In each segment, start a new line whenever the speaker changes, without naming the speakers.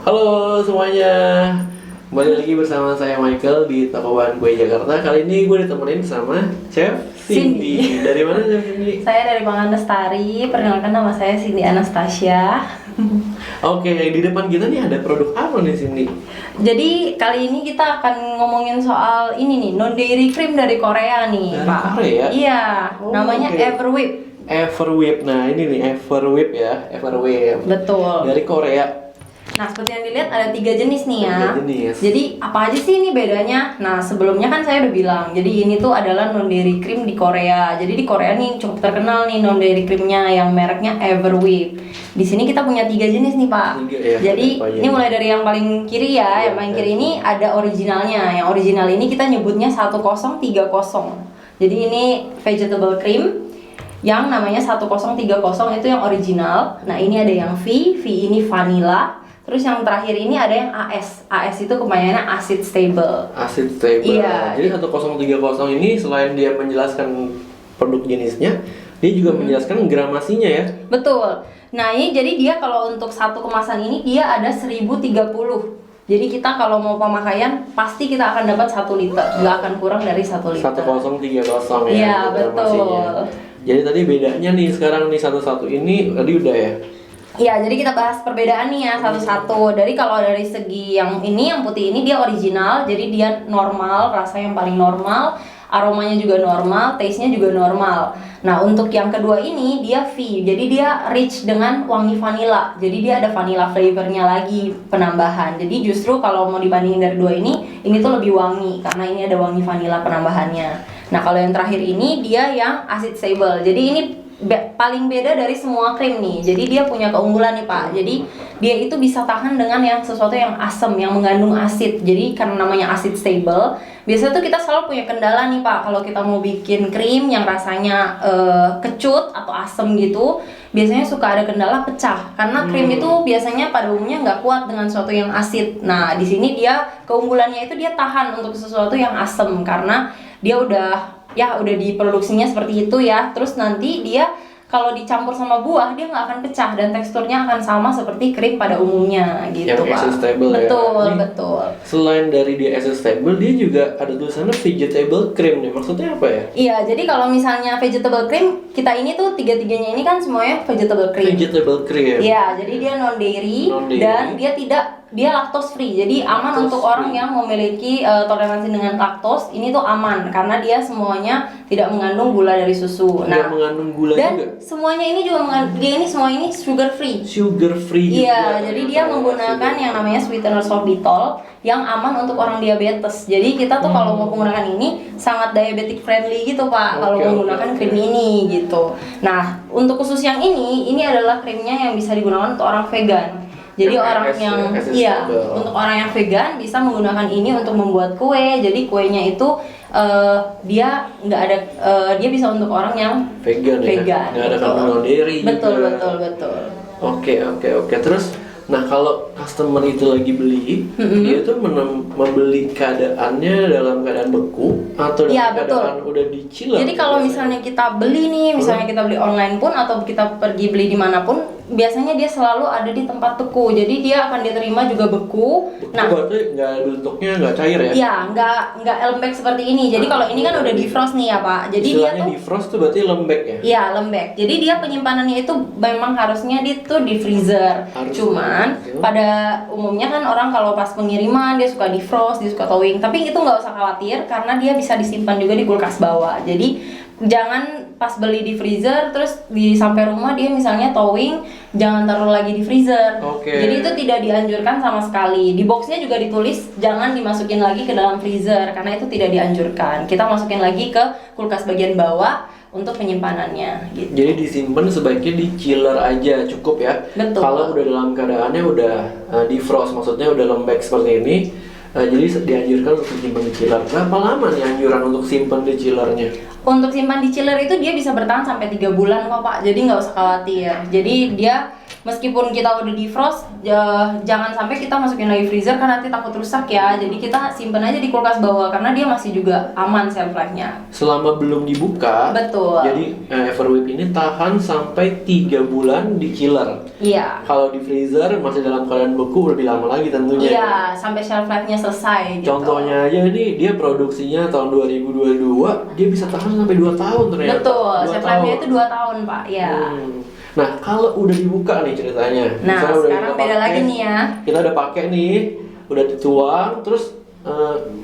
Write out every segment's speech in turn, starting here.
Halo semuanya, kembali lagi bersama saya Michael di Toko Bahan Kue Jakarta. Kali ini gue ditemenin sama Chef Cindy. Dari mana Chef Cindy?
Saya dari Pangan Lestari, perkenalkan nama saya Cindy Anastasia.
Oke, di depan kita nih ada produk apa nih Cindy?
Jadi kali ini kita akan ngomongin soal ini nih, non dairy cream dari Korea nih,
Dari
Pak.
Korea?
Iya,
Oh,
namanya
oke.
Everwhip.
Everwhip. Nah ini nih Everwhip ya, Everwhip.
Betul.
Dari Korea.
Nah, seperti yang dilihat ada 3 jenis nih ya.
3 jenis.
Jadi apa aja sih ini bedanya? Nah, sebelumnya kan saya udah bilang, jadi ini tuh adalah non dairy cream di Korea. Jadi di Korea nih cukup terkenal nih non dairy creamnya yang mereknya Everwhip. Di sini kita punya 3 jenis nih, Pak.
3 ya,
Jadi
apa aja
ini
nih?
mulai dari yang paling kiri ya.
Iya,
Yang paling kiri ini ada originalnya. Yang original ini kita nyebutnya 1030. Jadi ini vegetable cream yang namanya 1030 itu yang original. Nah, ini ada yang V ini vanilla. Terus yang terakhir ini ada yang AS. AS itu kepanjangannya acid stable.
Acid stable.
Iya.
Jadi 1030 ini selain dia menjelaskan produk jenisnya, dia juga menjelaskan gramasinya ya.
Betul. Nah, ini jadi dia kalau untuk satu kemasan ini dia ada 1030. Jadi kita kalau mau pemakaian pasti kita akan dapat 1 liter, nggak akan kurang dari 1 liter.
1030 ya.
Iya,
untuk
betul.
gramasinya. Jadi tadi bedanya nih sekarang nih satu ini tadi udah ya.
Ya, jadi kita bahas perbedaan nih ya satu-satu. Dari kalau dari segi yang ini, yang putih ini dia original, jadi dia normal, rasa yang paling normal, aromanya juga normal, taste-nya juga normal. Nah, untuk yang kedua ini dia V, jadi dia rich dengan wangi vanilla. Jadi dia ada vanilla flavornya lagi penambahan. Jadi justru kalau mau dibandingin dari dua ini tuh lebih wangi karena ini ada wangi vanilla penambahannya. Nah, kalau yang terakhir ini dia yang acid stable. Jadi ini paling beda dari semua krim nih. Jadi dia punya keunggulan nih, Pak. Jadi dia itu bisa tahan dengan yang sesuatu yang asam, yang mengandung asid. Jadi karena namanya acid stable, biasanya tuh kita selalu punya kendala nih, Pak. Kalau kita mau bikin krim yang rasanya kecut atau asam gitu, biasanya suka ada kendala pecah. Karena krim itu biasanya pada umumnya nggak kuat dengan sesuatu yang asid. Nah, di sini dia keunggulannya itu dia tahan untuk sesuatu yang asam karena dia udah diproduksinya seperti itu ya. Terus nanti dia kalau dicampur sama buah dia nggak akan pecah dan teksturnya akan sama seperti krim pada umumnya gitu,
Yang
Pak.
acid stable ya.
Betul,
Ini
betul.
Selain dari dia acid stable, dia juga ada tulisannya vegetable cream nih. Maksudnya apa ya?
Iya, jadi kalau misalnya vegetable cream, kita ini tuh tiga-tiganya ini kan semuanya vegetable cream.
Vegetable cream.
Iya, jadi dia non dairy dan dia lactose free. Jadi aman
Lactose
untuk orang
free.
yang memiliki toleransi dengan laktos. Ini tuh aman karena dia semuanya tidak mengandung gula dari susu.
Nggak mengandung gula
dan
juga.
semuanya ini juga semua ini sugar free.
Sugar free
Iya,
juga.
jadi dia menggunakan yang namanya sweetener sorbitol yang aman untuk orang diabetes. Jadi kita tuh kalau mau menggunakan ini sangat diabetic friendly gitu, Pak. Kalau
Oke,
menggunakan
oke.
krim ini gitu. Nah, untuk khusus yang ini adalah krimnya yang bisa digunakan untuk orang vegan. Jadi
Yang
orang
AS
yang
ya, AS stable.
untuk orang yang vegan bisa menggunakan ini untuk membuat kue. Jadi kuenya itu dia nggak ada dia bisa untuk orang yang
vegan ya.
vegan.
Nggak ada
betul.
kandungan non dairy
Betul,
juga.
betul.
Oke. Terus, nah kalau customer itu lagi beli, dia tuh membeli keadaannya dalam keadaan beku atau dalam
Iya,
keadaan udah diciler.
Jadi kalau misalnya kita beli nih, misalnya kita beli online pun atau kita pergi beli dimanapun, biasanya dia selalu ada di tempat beku. Jadi dia akan diterima juga beku.
Nah, berarti bentuknya nggak cair ya?
Iya, nggak lembek seperti ini. Jadi kalau ini kan udah defrost nih ya, Pak. Jadi
istilahnya
dia tuh
defrost tuh berarti lembek ya?
iya, lembek. Jadi dia penyimpanannya itu memang harusnya di freezer.
Harusnya.
Cuman pada umumnya kan orang kalau pas pengiriman dia suka defrost, dia suka towing. Tapi itu nggak usah khawatir karena dia bisa disimpan juga di kulkas bawah. Jadi jangan pas beli di freezer terus sampai rumah dia misalnya towing, jangan taruh lagi di freezer.
Oke.
Jadi itu tidak dianjurkan sama sekali. Di boxnya juga ditulis jangan dimasukin lagi ke dalam freezer karena itu tidak dianjurkan. Kita masukin lagi ke kulkas bagian bawah untuk penyimpanannya gitu.
Jadi disimpan sebaiknya di chiller aja cukup ya.
Betul.
Kalau udah dalam keadaannya udah defrost, maksudnya udah lembek seperti ini, jadi dianjurkan untuk simpan di chiller. Berapa lama nih anjuran untuk simpan di chillernya?
Untuk simpan di chiller itu dia bisa bertahan sampai 3 bulan kok, Pak. Jadi nggak usah khawatir. Jadi dia meskipun kita udah defrost, jangan sampai kita masukin lagi freezer kan nanti takut rusak ya. Jadi kita simpen aja di kulkas bawah karena dia masih juga aman shelf life-nya.
Selama belum dibuka.
Betul.
Jadi Everwhip ini tahan sampai 3 bulan di chiller.
Iya.
Kalau di freezer masih dalam keadaan beku lebih lama lagi tentunya.
Iya, sampai shelf life-nya selesai gitu.
Contohnya aja ini dia produksinya tahun 2022, dia bisa tahan sampai 2 tahun ternyata.
Betul,
2
shelf
tahun.
life-nya itu 2 tahun, Pak. Iya.
Nah, kalau udah dibuka nih ceritanya.
Nah,
misalnya udah
sekarang
kita
beda
pakai,
lagi nih ya.
Kita udah pakai nih, udah dituang, terus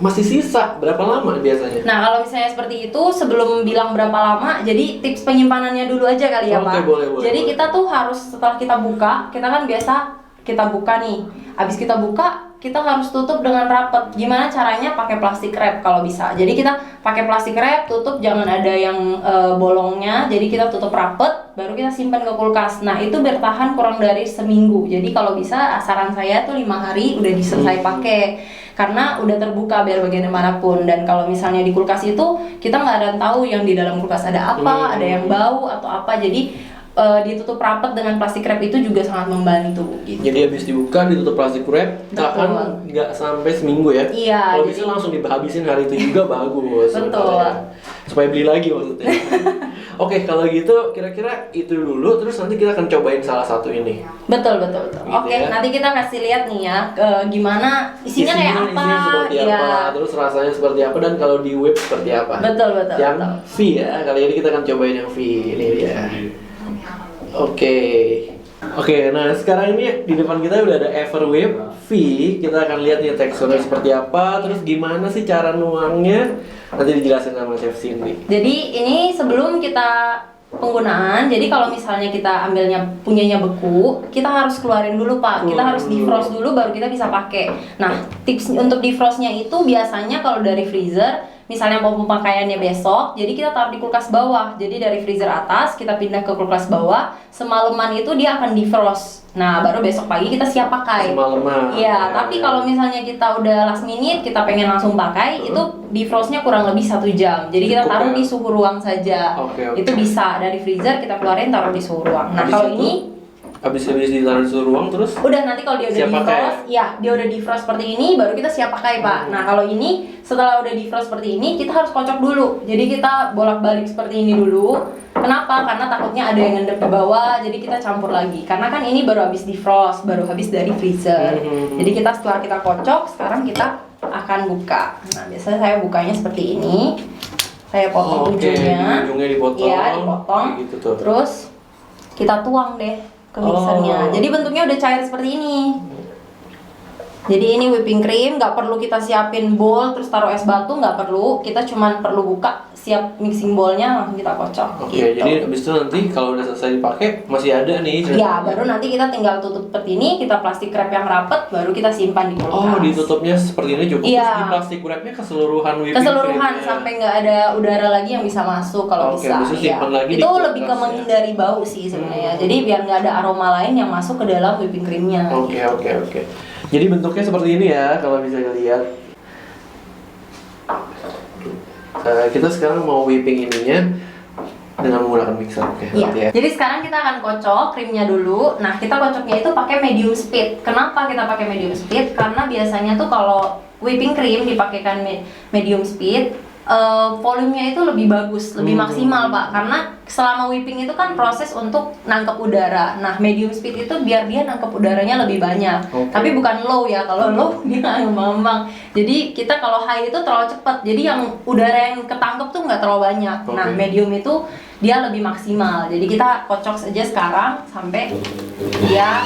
masih sisa berapa lama biasanya?
Nah, kalau misalnya seperti itu, sebelum bilang berapa lama, jadi tips penyimpanannya dulu aja kali ya,
Oke,
Pak.
boleh.
Jadi kita tuh harus setelah kita buka, kita kan biasa kita buka nih. Habis kita buka, kita harus tutup dengan rapet. Gimana caranya? Pakai plastik wrap kalau bisa. Jadi kita pakai plastik wrap, tutup jangan ada yang bolongnya. Jadi kita tutup rapet, baru kita simpan ke kulkas. Nah, itu bertahan kurang dari seminggu. Jadi kalau bisa, saran saya tuh 5 hari udah diselesai pakai. Karena udah terbuka biar bagaimanapun. Dan kalau misalnya di kulkas itu kita nggak ada yang tahu yang di dalam kulkas ada apa, ada yang bau atau apa. Jadi ditutup rapat dengan plastik wrap itu juga sangat membantu gitu.
Jadi habis dibuka ditutup plastik wrap, tahan nggak sampai seminggu ya?
Iya.
Kalau bisa langsung dihabisin hari itu juga bagus.
Betul.
Supaya beli lagi maksudnya. Oke, kalau gitu kira-kira itu dulu, terus nanti kita akan cobain salah satu ini.
Betul.
Gitu
Oke,
ya.
nanti kita kasih lihat nih ya gimana isinya kayak apa.
Isinya seperti
Iya.
apa, terus rasanya seperti apa, dan kalau di whip seperti apa.
Betul.
Yang V ya, kali ini kita akan cobain yang V. Ini dia. Oke, nah sekarang ini di depan kita udah ada Everwhip V. Kita akan lihat nih teksturnya seperti apa, terus gimana sih cara nuangnya. Nanti dijelasin sama Chef Cindy.
Jadi ini sebelum kita penggunaan, jadi kalau misalnya kita ambilnya punyanya beku, kita harus keluarin dulu Pak. Kita harus defrost dulu baru kita bisa pakai. Nah, tips untuk defrostnya itu biasanya kalau dari freezer, misalnya mau pemakaiannya besok, jadi kita taruh di kulkas bawah. Jadi dari freezer atas kita pindah ke kulkas bawah, semalaman itu dia akan defrost. Nah, baru besok pagi kita siap pakai.
Semalaman.
Iya, tapi kalau misalnya kita udah last minute, kita pengen langsung pakai, itu defrostnya kurang lebih 1 jam. Jadi kita
Cukup
taruh
ya?
di suhu ruang saja.
Oke.
Itu bisa dari freezer kita keluarin taruh di suhu ruang. Nah,
Habis
kalau
itu,
ini
habis ditaruh di suhu ruang terus
udah nanti kalau dia udah
siap pakai?
defrost, ya dia udah defrost seperti ini, baru kita siap pakai Pak. Nah kalau ini setelah udah defrost seperti ini, kita harus kocok dulu. Jadi kita bolak-balik seperti ini dulu. Kenapa? Karena takutnya ada yang ngendep di bawah, jadi kita campur lagi. Karena kan ini baru habis defrost, baru habis dari freezer. Jadi kita setelah kita kocok, sekarang kita akan buka. Nah biasanya saya bukanya seperti ini. Saya potong ujungnya.
Ujungnya dipotong.
Iya dipotong.
Gitu tuh.
Terus kita tuang deh ke mixernya. Jadi bentuknya udah cair seperti ini. Jadi ini whipping cream, nggak perlu kita siapin bowl terus taruh es batu, nggak perlu. Kita cuman perlu buka, siap mixing bowlnya, langsung kita kocok.
Oke,
gitu.
jadi habis itu nanti kalau udah selesai dipakai masih ada nih.
Ya, baru nanti kita tinggal tutup seperti ini, kita plastik wrap yang rapet, baru kita simpan di kulkas.
Oh, ditutupnya seperti ini cukup.
Iya.
Terus di plastik wrapnya keseluruhan whipping
Keseluruhan
creamnya.
sampai nggak ada udara lagi yang bisa masuk kalau
Oke,
bisa.
habis itu simpan lagi di
Itu
kulkas
lebih ke
ya.
menghindari bau sih sebenarnya. Jadi biar nggak ada aroma lain yang masuk ke dalam whipping creamnya.
Oke. Jadi bentuknya seperti ini ya, kalau bisa dilihat. Kita sekarang mau whipping ininya dengan menggunakan mixer. Oke,
Iya.
nanti ya.
Jadi sekarang kita akan kocok krimnya dulu. Nah, kita kocoknya itu pakai medium speed. Kenapa kita pakai medium speed? Karena biasanya tuh kalau whipping cream dipakaikan medium speed, volumenya itu lebih bagus, lebih maksimal Pak. Karena selama whipping itu kan proses untuk nangkep udara. Nah, medium speed itu biar dia nangkep udaranya lebih banyak.
Oke.
Tapi bukan low ya. Kalau low dia nggak ngembang. Jadi kita kalau high itu terlalu cepat. Jadi yang udara yang ketangkep tuh nggak terlalu banyak.
Oke.
Nah, medium itu dia lebih maksimal. Jadi kita kocok saja sekarang sampai dia.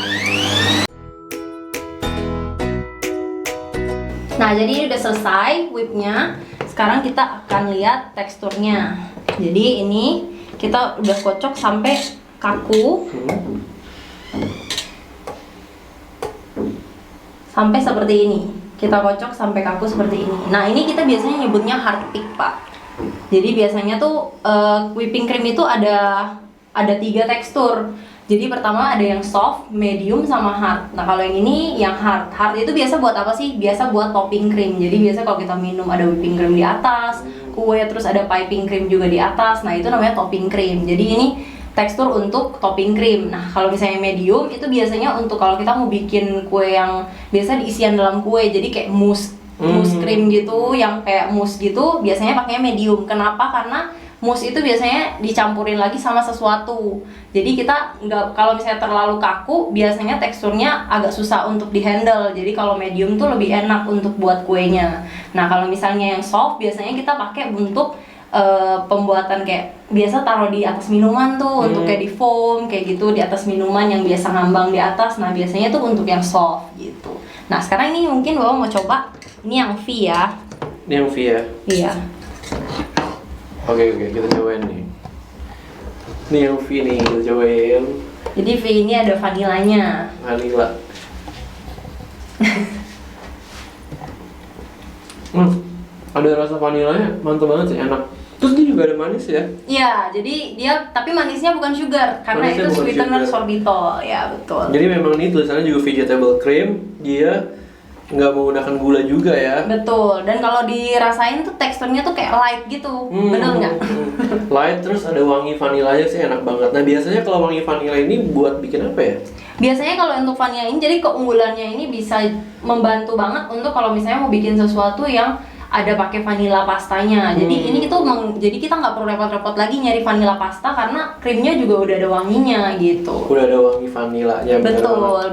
Nah, jadi ini udah selesai whipnya. Sekarang kita akan lihat teksturnya. Jadi ini kita udah kocok sampai kaku. Sampai seperti ini. Kita kocok sampai kaku seperti ini. Nah, ini kita biasanya nyebutnya hard pick, Pak. Jadi biasanya tuh whipping cream itu ada 3 tekstur. Jadi pertama ada yang soft, medium, sama hard. Nah kalau yang ini yang hard. Hard itu biasa buat apa sih? Biasa buat topping cream. Jadi biasa kalau kita minum ada whipping cream di atas, kue terus ada piping cream juga di atas. Nah itu namanya topping cream. Jadi ini tekstur untuk topping krim. Nah, kalau misalnya medium itu biasanya untuk kalau kita mau bikin kue yang biasa diisian dalam kue, jadi kayak mousse krim gitu, yang kayak mousse gitu, biasanya pakainya medium. Kenapa? Karena mousse itu biasanya dicampurin lagi sama sesuatu. Jadi kita nggak, kalau misalnya terlalu kaku, biasanya teksturnya agak susah untuk dihandle. Jadi kalau medium tuh lebih enak untuk buat kuenya. Nah, kalau misalnya yang soft, biasanya kita pakai untuk pembuatan kayak biasa taruh di atas minuman tuh, untuk kayak di foam kayak gitu, di atas minuman yang biasa ngambang di atas. Nah, biasanya tuh untuk yang soft gitu. Nah, sekarang ini mungkin Bapak mau coba ini yang V ya.
Ini yang V ya?
Iya.
Oke, kita cobain nih. Ini yang V nih, kita cobain.
Jadi V ini ada vanilanya.
Vanilla. Ada rasa vanilanya, mantap banget sih, enak. Terus dia juga ada manis ya?
Iya, jadi dia tapi manisnya bukan sugar karena
Manisnya
itu
bukan
sweetener
sugar.
sorbitol. Ya, betul.
Jadi memang ini tulisannya juga vegetable cream, dia nggak menggunakan gula juga ya.
Betul. Dan kalau dirasain tuh teksturnya tuh kayak light gitu. Bener nggak?
Light, terus ada wangi vanilanya sih, enak banget. Nah, biasanya kalau wangi vanila ini buat bikin apa ya?
Biasanya kalau untuk vanilla ini, jadi keunggulannya ini bisa membantu banget untuk kalau misalnya mau bikin sesuatu yang ada pakai vanilla pastanya. Jadi ini itu jadi kita nggak perlu repot-repot lagi nyari vanilla pasta karena krimnya juga udah ada wanginya gitu.
Udah ada wangi vanilanya.
Betul.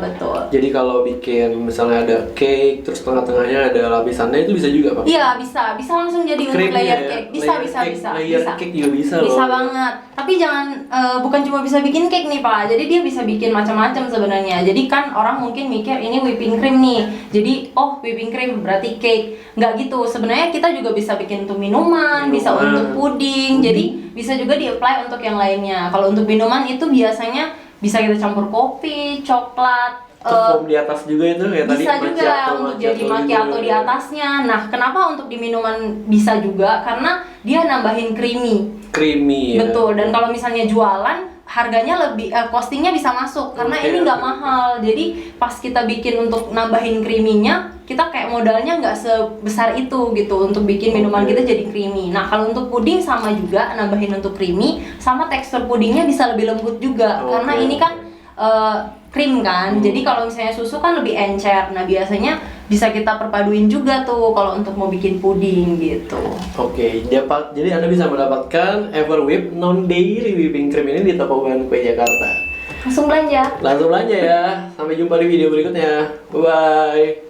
Jadi kalau bikin misalnya ada cake, terus tengah-tengahnya ada lapisannya, itu bisa juga Pak?
Iya, bisa langsung jadi untuk
Krimnya
layer
ya?
cake. Bisa.
Layer cake juga bisa loh.
Bisa banget. Tapi jangan bukan cuma bisa bikin cake nih Pak. Jadi dia bisa bikin macam-macam sebenarnya. Jadi kan orang mungkin mikir ini whipping cream nih. Jadi whipping cream berarti cake. Nggak gitu. Sebenarnya kita juga bisa bikin untuk minuman, bisa untuk puding. Jadi bisa juga di-apply untuk yang lainnya. Kalau untuk minuman itu biasanya bisa kita campur kopi, coklat,
foam di atas juga itu kayak tadi
bisa juga untuk jadi macchiato
juga.
di atasnya. Nah, kenapa untuk di minuman bisa juga? Karena dia nambahin creamy
ya.
betul. Dan kalau misalnya jualan harganya lebih costingnya bisa masuk karena ini nggak mahal. Jadi pas kita bikin untuk nambahin creamy-nya, kita kayak modalnya nggak sebesar itu gitu untuk bikin minuman kita jadi creamy. Nah, kalau untuk puding sama juga nambahin untuk creamy, sama tekstur pudingnya bisa lebih lembut juga karena ini kan krim kan. Jadi kalau misalnya susu kan lebih encer. Nah, biasanya bisa kita perpaduin juga tuh kalau untuk mau bikin puding gitu.
Jadi Anda bisa mendapatkan Everwhip non-dairy whipping cream ini di toko bahan kue Jakarta.
Langsung belanja
ya. Sampai jumpa di video berikutnya. Bye bye.